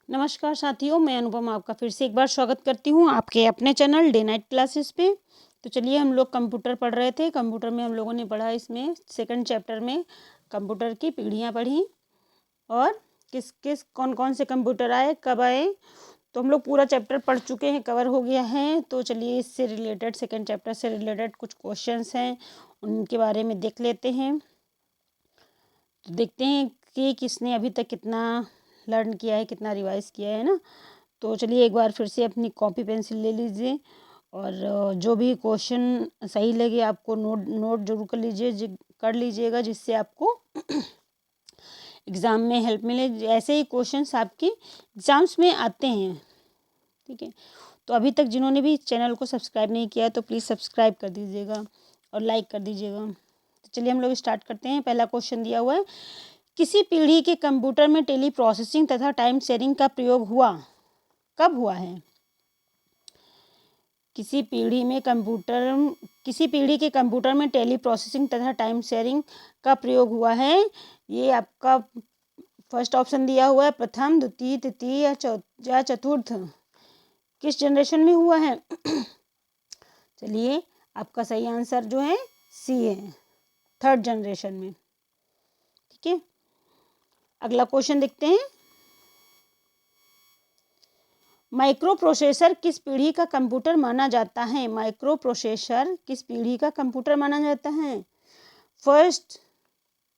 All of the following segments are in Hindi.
नमस्कार साथियों, मैं अनुपम आपका फिर से एक बार स्वागत करती हूँ आपके अपने चैनल डे नाइट क्लासेस पे। तो चलिए, हम लोग कंप्यूटर पढ़ रहे थे। कंप्यूटर में हम लोगों ने पढ़ा, इसमें सेकंड चैप्टर में कंप्यूटर की पीढ़ियाँ पढ़ी और किस किस कौन कौन से कंप्यूटर आए, कब आए। तो हम लोग पूरा चैप्टर पढ़ चुके हैं, कवर हो गया है। तो चलिए, इससे रिलेटेड सेकेंड चैप्टर से रिलेटेड कुछ क्वेश्चंस हैं, उनके बारे में देख लेते हैं। तो देखते हैं कि किसने अभी तक कितना लर्न किया है, कितना रिवाइज किया है ना। तो चलिए, एक बार फिर से अपनी कॉपी पेंसिल ले लीजिए और जो भी क्वेश्चन सही लगे आपको नोट नोट जरूर कर लीजिए, कर लीजिएगा, जिससे आपको एग्ज़ाम में हेल्प मिले। ऐसे ही क्वेश्चंस आपके एग्ज़ाम्स में आते हैं, ठीक है। तो अभी तक जिन्होंने भी चैनल को सब्सक्राइब नहीं किया तो प्लीज़ सब्सक्राइब कर दीजिएगा और लाइक कर दीजिएगा। तो चलिए, हम लोग स्टार्ट करते हैं। पहला क्वेश्चन दिया हुआ है, किसी पीढ़ी के कंप्यूटर में टेली प्रोसेसिंग तथा टाइम शेयरिंग का प्रयोग हुआ, कब हुआ है? किसी पीढ़ी के कंप्यूटर में टेली प्रोसेसिंग तथा टाइम शेयरिंग का प्रयोग हुआ है। ये आपका फर्स्ट ऑप्शन दिया हुआ है, प्रथम, द्वितीय, तृतीय या चतुर्थ। किस जनरेशन में हुआ है? चलिए, आपका सही आंसर जो है सी है, थर्ड जनरेशन में, ठीक है। अगला क्वेश्चन देखते हैं, माइक्रो प्रोसेसर किस पीढ़ी का कंप्यूटर माना जाता है? माइक्रो प्रोसेसर किस पीढ़ी का कंप्यूटर माना जाता है? फर्स्ट,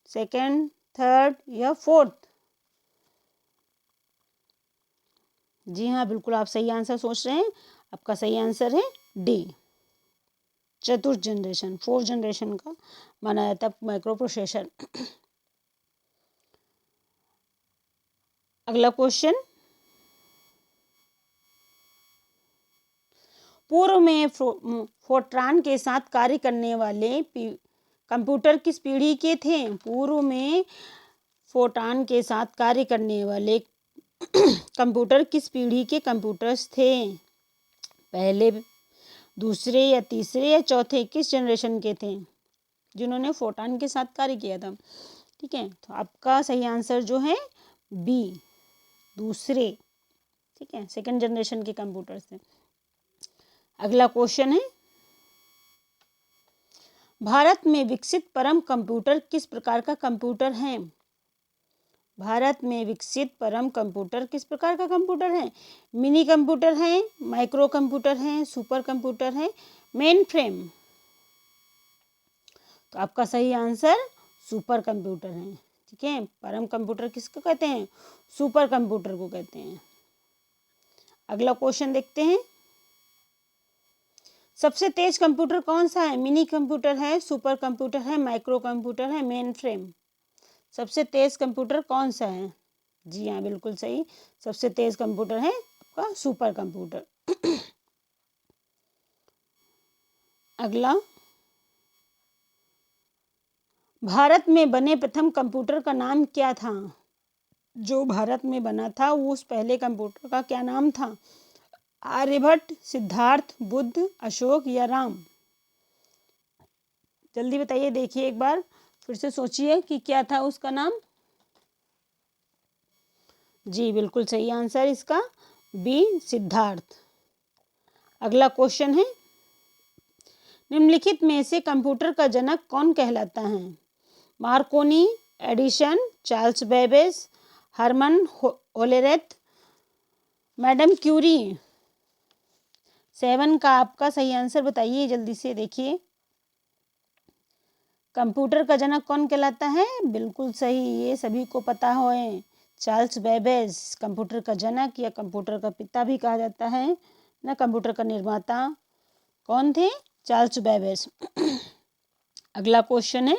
सेकंड, थर्ड या फोर्थ? जी हाँ, बिल्कुल आप सही आंसर सोच रहे हैं। आपका सही आंसर है डी, चतुर्थ जनरेशन, फोर्थ जनरेशन का माना जाता है माइक्रो प्रोसेसर। अगला क्वेश्चन, पूर्व में फोर्ट्रान के साथ कार्य करने वाले कंप्यूटर किस पीढ़ी के थे? पूर्व में फोर्ट्रान के साथ कार्य करने वाले कंप्यूटर किस पीढ़ी के कंप्यूटर्स थे? पहले, दूसरे या तीसरे या चौथे, किस जनरेशन के थे जिन्होंने फोर्ट्रान के साथ कार्य किया था? ठीक है, तो आपका सही आंसर जो है बी, दूसरे, ठीक है, सेकंड जनरेशन के कंप्यूटर थे। अगला क्वेश्चन है, भारत में विकसित परम कंप्यूटर किस प्रकार का कंप्यूटर है? भारत में विकसित परम कंप्यूटर किस प्रकार का कंप्यूटर है? मिनी कंप्यूटर है, माइक्रो कंप्यूटर है, सुपर कंप्यूटर है, मेन फ्रेम? तो आपका सही आंसर सुपर कंप्यूटर है, ठीक है। परम कंप्यूटर किसको कहते हैं? सुपर कंप्यूटर को कहते हैं। अगला क्वेश्चन देखते हैं, सबसे तेज कंप्यूटर कौन सा है? मिनी कंप्यूटर है, सुपर कंप्यूटर है, माइक्रो कंप्यूटर है, मेन फ्रेम? सबसे तेज कंप्यूटर कौन सा है? जी हाँ, बिल्कुल सही, सबसे तेज कंप्यूटर है आपका सुपर कंप्यूटर। अगला, भारत में बने प्रथम कंप्यूटर का नाम क्या था? जो भारत में बना था वो उस पहले कंप्यूटर का क्या नाम था? आर्यभट्ट, सिद्धार्थ, बुद्ध, अशोक या राम? जल्दी बताइए, देखिए एक बार फिर से सोचिए कि क्या था उसका नाम। जी बिल्कुल सही आंसर इसका बी, सिद्धार्थ। अगला क्वेश्चन है, निम्नलिखित में से कंप्यूटर का जनक कौन कहलाता है? Marconi, Edison, Charles Babbage, Herman Hollerith, madam Curie? 7 का आपका सही आंसर बताइए जल्दी से, देखिए। कंप्यूटर का जनक कौन कहलाता है? बिल्कुल सही, ये सभी को पता है, चार्ल्स बेबेज कंप्यूटर का जनक या कंप्यूटर का पिता भी कहा जाता है ना, कंप्यूटर का निर्माता कौन थे? Charles Babbage. अगला क्वेश्चन है,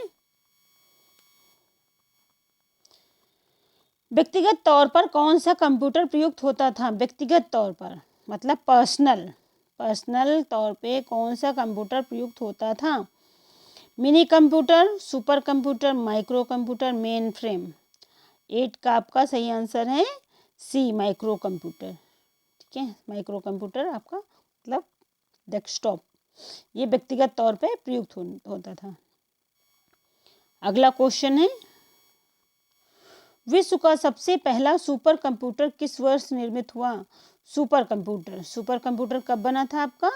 व्यक्तिगत तौर पर कौन सा कंप्यूटर प्रयुक्त होता था? व्यक्तिगत तौर पर मतलब पर्सनल तौर पे कौन सा कंप्यूटर प्रयुक्त होता था? Mini computer, super computer, micro computer, main frame? 8 का आपका सही आंसर है सी, माइक्रो कंप्यूटर, ठीक है। माइक्रो कंप्यूटर आपका मतलब डेस्कटॉप, ये व्यक्तिगत तौर पे प्रयुक्त होता था। अगला क्वेश्चन है, विश्व का सबसे पहला सुपर कंप्यूटर किस वर्ष निर्मित हुआ? सुपर कंप्यूटर कब बना था आपका?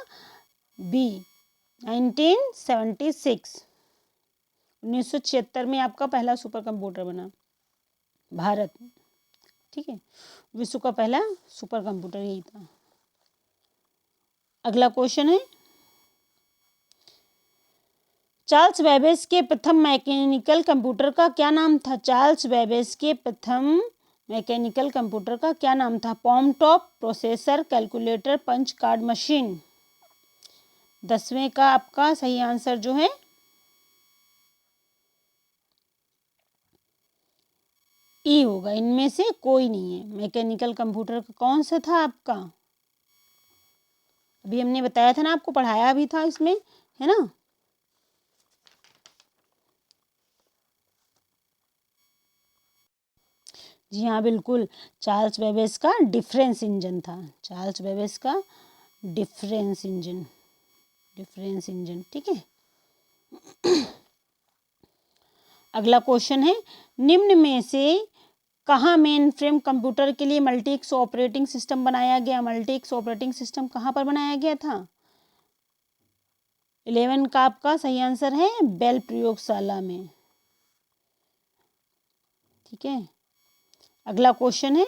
बी 1976, 1976 में आपका पहला सुपर कंप्यूटर बना भारत। ठीक है, विश्व का पहला सुपर कंप्यूटर यही था। अगला क्वेश्चन है, चार्ल्स बेबेज के प्रथम मैकेनिकल कंप्यूटर का क्या नाम था? चार्ल्स बेबेज के प्रथम मैकेनिकल कंप्यूटर का क्या नाम था? Palmtop, processor, calculator, punch card machine. 10वें का आपका सही आंसर जो है ई होगा, इनमें से कोई नहीं है। मैकेनिकल कंप्यूटर का कौन सा था आपका? अभी हमने बताया था ना, आपको पढ़ाया भी था इसमें, है ना? जी हाँ, बिल्कुल, चार्ल्स बेबेज का डिफरेंस इंजन था। चार्ल्स बेबेज का डिफरेंस इंजन, ठीक है। अगला क्वेश्चन है, निम्न में से कहाँ मेन फ्रेम कंप्यूटर के लिए मल्टीक्स ऑपरेटिंग सिस्टम बनाया गया? मल्टीक्स ऑपरेटिंग सिस्टम कहाँ पर बनाया गया था? 11 का आपका सही आंसर है बेल प्रयोगशाला में। ठीक है, अगला क्वेश्चन है,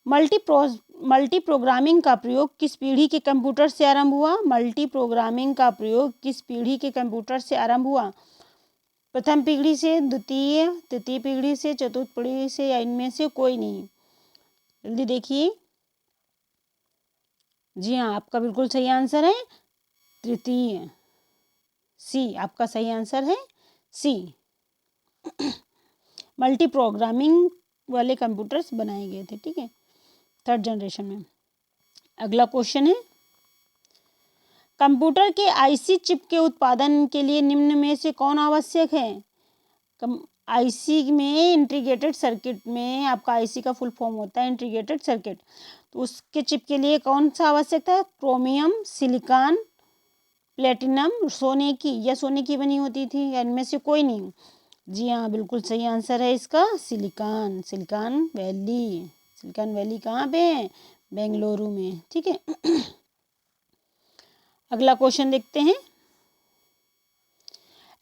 मल्टी प्रोग्रामिंग का प्रयोग किस पीढ़ी के कंप्यूटर से आरंभ हुआ? मल्टी प्रोग्रामिंग का प्रयोग किस पीढ़ी के कंप्यूटर से आरंभ हुआ? प्रथम पीढ़ी से, द्वितीय, तृतीय पीढ़ी से, चतुर्थ पीढ़ी से, या इनमें से कोई नहीं? जल्दी देखिए। जी हाँ, आपका बिल्कुल सही आंसर है तृतीय, सी आपका सही आंसर है, सी। मल्टी प्रोग्रामिंग वाले कंप्यूटर्स बनाए गए थे। ठीक है, थर्ड जनरेशन में। अगला क्वेश्चन है, कंप्यूटर के आईसी चिप के उत्पादन के लिए निम्न में से कौन आवश्यक है? आईसी में इंटीग्रेटेड सर्किट में आपका आईसी का फुल फॉर्म होता है इंटीग्रेटेड सर्किट, तो उसके चिप के लिए कौन सा आवश्यक था? क्रोमियम, सिलिकॉन, प्लेटिनम, सोने की, या सोने की बनी होती थी, या इनमें से कोई नहीं? जी हाँ, बिल्कुल सही आंसर है इसका सिलिकॉन। सिलिकॉन वैली कहाँ पे है? बेंगलुरु में। ठीक है, अगला क्वेश्चन देखते हैं,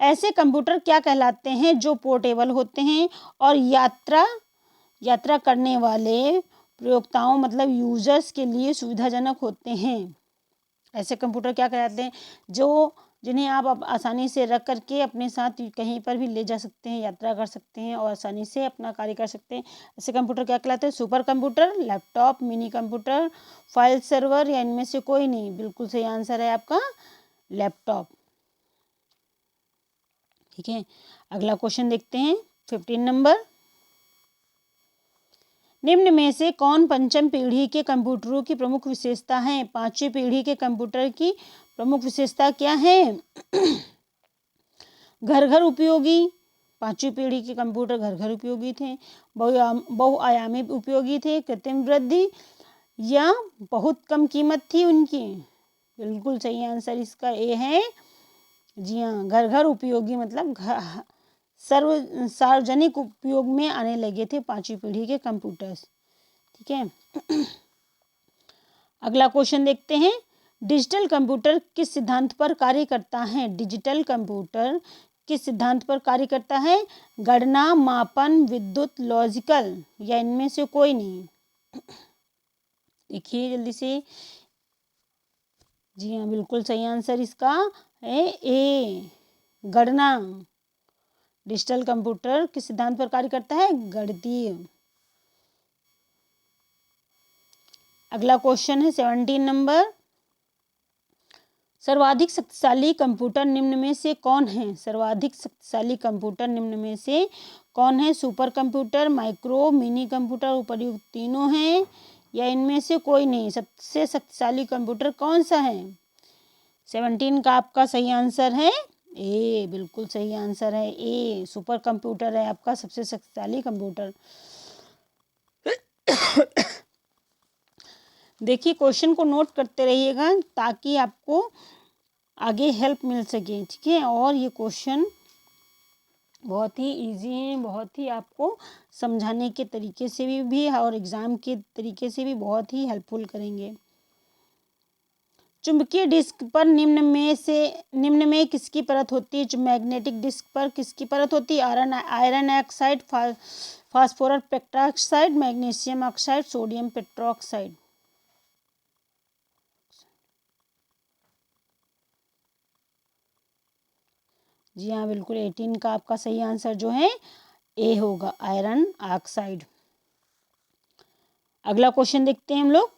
ऐसे कंप्यूटर क्या कहलाते हैं जो पोर्टेबल होते हैं और यात्रा करने वाले प्रयोक्ताओं मतलब यूजर्स के लिए सुविधाजनक होते हैं? ऐसे कंप्यूटर क्या कहलाते हैं जिन्हें आप आसानी से रख करके अपने साथ कहीं पर भी ले जा सकते हैं, यात्रा कर सकते हैं और आसानी से अपना कार्य कर सकते हैं? ऐसे कंप्यूटर क्या कहलाते हैं? Super computer, laptop, mini computer, file server, या इनमें से कोई नहीं? बिल्कुल सही आंसर है आपका लैपटॉप। ठीक है, अगला क्वेश्चन देखते हैं 15 नंबर, निम्न में से कौन पंचम पीढ़ी के कंप्यूटरों की प्रमुख विशेषता है? पांचवी पीढ़ी के कंप्यूटर की प्रमुख विशेषता क्या है? घर घर उपयोगी, पांचवी पीढ़ी के कंप्यूटर घर घर उपयोगी थे, बहुआयामी उपयोगी थे, कृत्रिम वृद्धि, या बहुत कम कीमत थी उनकी? बिल्कुल सही आंसर इसका ए है। जी हाँ, घर घर उपयोगी मतलब सार्वजनिक उपयोग में आने लगे थे पांचवी पीढ़ी के कंप्यूटर्स। ठीक है, अगला क्वेश्चन देखते हैं, डिजिटल कंप्यूटर किस सिद्धांत पर कार्य करता है? डिजिटल कंप्यूटर किस सिद्धांत पर कार्य करता है? गणना, मापन, विद्युत, लॉजिकल, या इनमें से कोई नहीं? देखिए जल्दी से। जी हाँ, बिल्कुल सही आंसर इसका है ए, गणना। डिजिटल कंप्यूटर किस सिद्धांत पर कार्य करता है? गणितीय। अगला क्वेश्चन है 17 नंबर, सर्वाधिक शक्तिशाली कंप्यूटर निम्न में से कौन है? सर्वाधिक शक्तिशाली कंप्यूटर निम्न में से कौन है? Super computer, micro, mini computer, उपर्युक्त तीनों हैं, या इनमें से कोई नहीं? सबसे शक्तिशाली कंप्यूटर कौन सा है? 17 का आपका सही आंसर है ए, बिल्कुल सही आंसर है ए, सुपर कंप्यूटर है आपका सबसे शक्तिशाली कंप्यूटर। देखिए क्वेश्चन को नोट करते रहिएगा ताकि आपको आगे हेल्प मिल सके। ठीक है, और ये क्वेश्चन बहुत ही इजी हैं, बहुत ही आपको समझाने के तरीके से भी और एग्ज़ाम के तरीके से भी बहुत ही हेल्पफुल करेंगे। चुंबकीय डिस्क पर निम्न में किसकी परत होती है? मैग्नेटिक डिस्क पर किसकी परत होती है? Iron oxide, phosphorus pentoxide, magnesium oxide, sodium peroxide. जी हाँ, बिल्कुल 18 का आपका सही आंसर जो है ए होगा, आयरन ऑक्साइड। अगला क्वेश्चन देखते हैं हम लोग।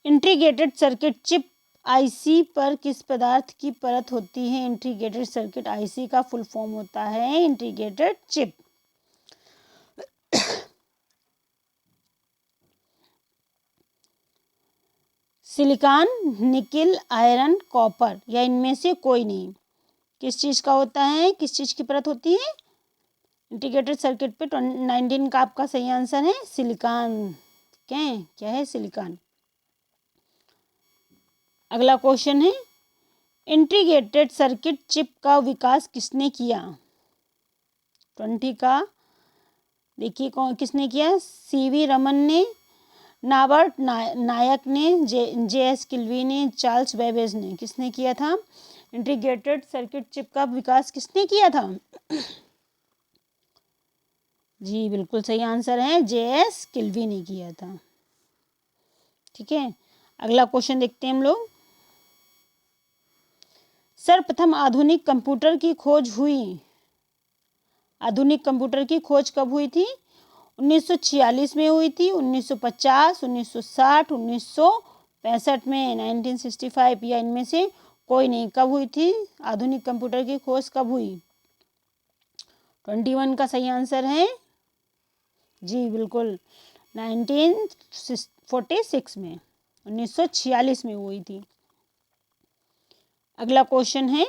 इंटीग्रेटेड सर्किट चिप आईसी पर किस पदार्थ की परत होती है? इंटीग्रेटेड सर्किट आईसी का फुल फॉर्म होता है integrated chip. Silicon, nickel, iron, copper या इनमें से कोई नहीं। किस चीज़ का होता है, किस चीज़ की परत होती है इंटीग्रेटेड सर्किट पे? 19 का आपका सही आंसर है सिलिकॉन। क्या है? सिलिकॉन। अगला क्वेश्चन है, इंटीग्रेटेड सर्किट चिप का विकास किसने किया? 20 का देखिए कौन किसने किया? सीवी रमन ने, नॉर्बर्ट नायक ने, जे.एस. किल्वी ने, चार्ल्स बेबेज ने। किसने किया था? इंटीग्रेटेड सर्किट चिप का विकास किसने किया था? जी बिल्कुल सही आंसर है, जे.एस. किल्वी ने किया था। ठीक है, अगला क्वेश्चन देखते हैं हम लोग। सर्वप्रथम आधुनिक कंप्यूटर की खोज हुई। आधुनिक कंप्यूटर की खोज कब हुई थी? 1946 में हुई थी, 1950, 1960, 1965 में, 1965 या इनमें से कोई नहीं। कब हुई थी आधुनिक कंप्यूटर की खोज, कब हुई? 21 का सही आंसर है जी बिल्कुल 1946 में, 1946 में हुई थी। अगला क्वेश्चन है,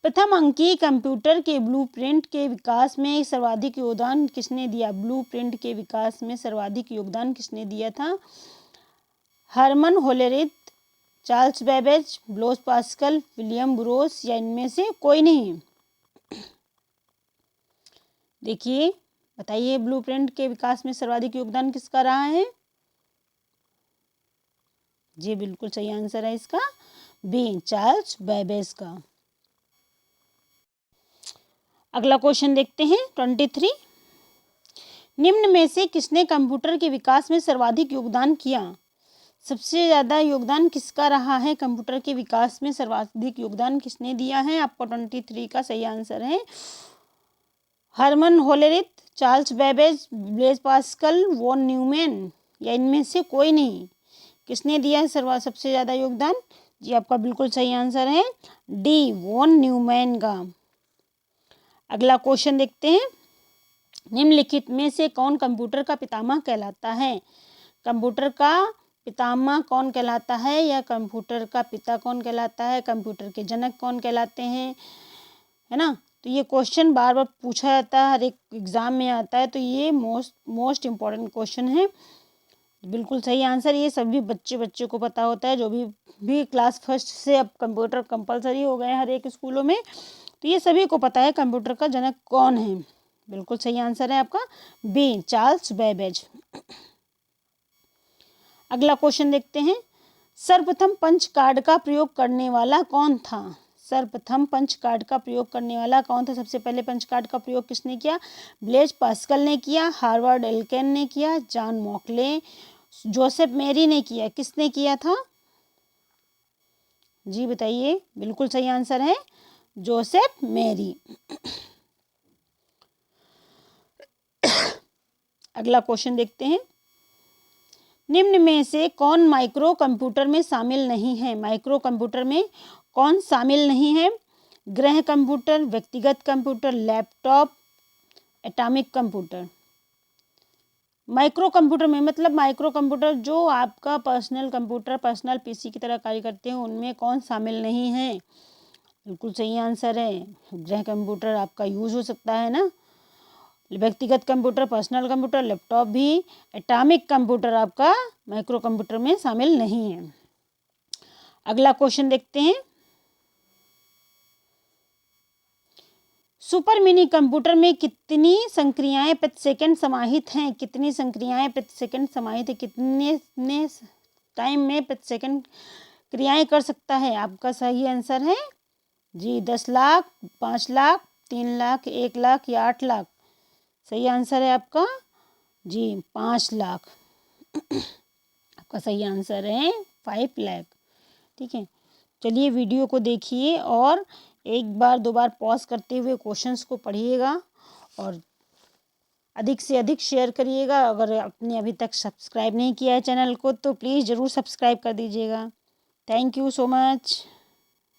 प्रथम अंकीय कंप्यूटर के ब्लूप्रिंट के विकास में सर्वाधिक योगदान किसने दिया? ब्लूप्रिंट के विकास में सर्वाधिक योगदान किसने दिया था? Herman Hollerith, Charles Babbage, Blaise Pascal, William Burroughs या इनमें से कोई नहीं। देखिए बताइए, ब्लूप्रिंट के विकास में सर्वाधिक योगदान किसका रहा है? जी बिल्कुल सही आंसर है इसका बी, चार्ल्स बेबेज का। अगला क्वेश्चन देखते हैं 23। निम्न में से किसने कंप्यूटर के विकास में सर्वाधिक योगदान किया? सबसे ज़्यादा योगदान किसका रहा है? कंप्यूटर के विकास में सर्वाधिक योगदान किसने दिया है? आपको 23 का सही आंसर है Herman Hollerith, Charles Babbage, Blaise Pascal, von Neumann या इनमें से कोई नहीं। किसने दिया है सबसे ज़्यादा योगदान? जी आपका बिल्कुल सही आंसर है डी, वॉन न्यूमैन का। अगला क्वेश्चन देखते हैं, निम्नलिखित में से कौन कंप्यूटर का पितामह कहलाता है? कंप्यूटर का पितामह कौन कहलाता है या कंप्यूटर का पिता कौन कहलाता है? कंप्यूटर के जनक कौन कहलाते हैं? है ना, तो ये क्वेश्चन बार बार पूछा जाता है, हर एक एग्जाम में आता है, तो ये मोस्ट इम्पॉर्टेंट क्वेश्चन है। बिल्कुल सही आंसर, ये सभी बच्चे को पता होता है, जो भी क्लास फर्स्ट से अब कंप्यूटर कंपलसरी हो गए हैं हर एक स्कूलों में, तो ये सभी को पता है कंप्यूटर का जनक कौन है। बिल्कुल सही आंसर है आपका बी, चार्ल्स बेबेज। अगला क्वेश्चन देखते हैं, सर्वप्रथम पंच कार्ड का प्रयोग करने वाला कौन था? सर्वप्रथम पंच कार्ड का प्रयोग करने वाला कौन था? सबसे पहले पंच कार्ड का प्रयोग किसने किया? ब्लेज पास्कल ने किया, हार्वर्ड एल्केन ने किया, जॉन मॉकले, जोसेफ मेरी ने किया। किसने किया था? जी बताइए, बिल्कुल सही आंसर है जोसेफ मेरी। अगला क्वेश्चन देखते हैं, निम्न में से कौन माइक्रो कंप्यूटर में शामिल नहीं है? माइक्रो कंप्यूटर में कौन शामिल नहीं है? गृह कंप्यूटर, व्यक्तिगत computer, laptop, atomic computer. Micro computer में मतलब माइक्रो कंप्यूटर जो आपका पर्सनल कंप्यूटर, पर्सनल पीसी की तरह कार्य करते हैं, उनमें कौन शामिल नहीं है? बिल्कुल सही आंसर है गृह कंप्यूटर आपका यूज हो सकता है ना, व्यक्तिगत कंप्यूटर, पर्सनल कंप्यूटर, लैपटॉप भी। एटॉमिक कंप्यूटर आपका माइक्रो कंप्यूटर में शामिल नहीं है। अगला क्वेश्चन देखते हैं, सुपर मिनी कंप्यूटर में कितनी संक्रियाएं प्रति सेकंड समाहित हैं? कितनी संक्रियाएं प्रति सेकंड समाहित है? कितने टाइम में प्रति सेकंड क्रियाएं कर सकता है? आपका सही आंसर है जी 10 लाख, 5 लाख, 3 लाख, 1 लाख या 8 लाख। सही आंसर है आपका जी 5 लाख। आपका सही आंसर है 5 लाख। ठीक है, चलिए वीडियो को देखिए और एक बार 2 बार पॉज करते हुए क्वेश्चंस को पढ़िएगा और अधिक से अधिक शेयर करिएगा। अगर आपने अभी तक सब्सक्राइब नहीं किया है चैनल को तो प्लीज़ ज़रूर सब्सक्राइब कर दीजिएगा। Thank you so much.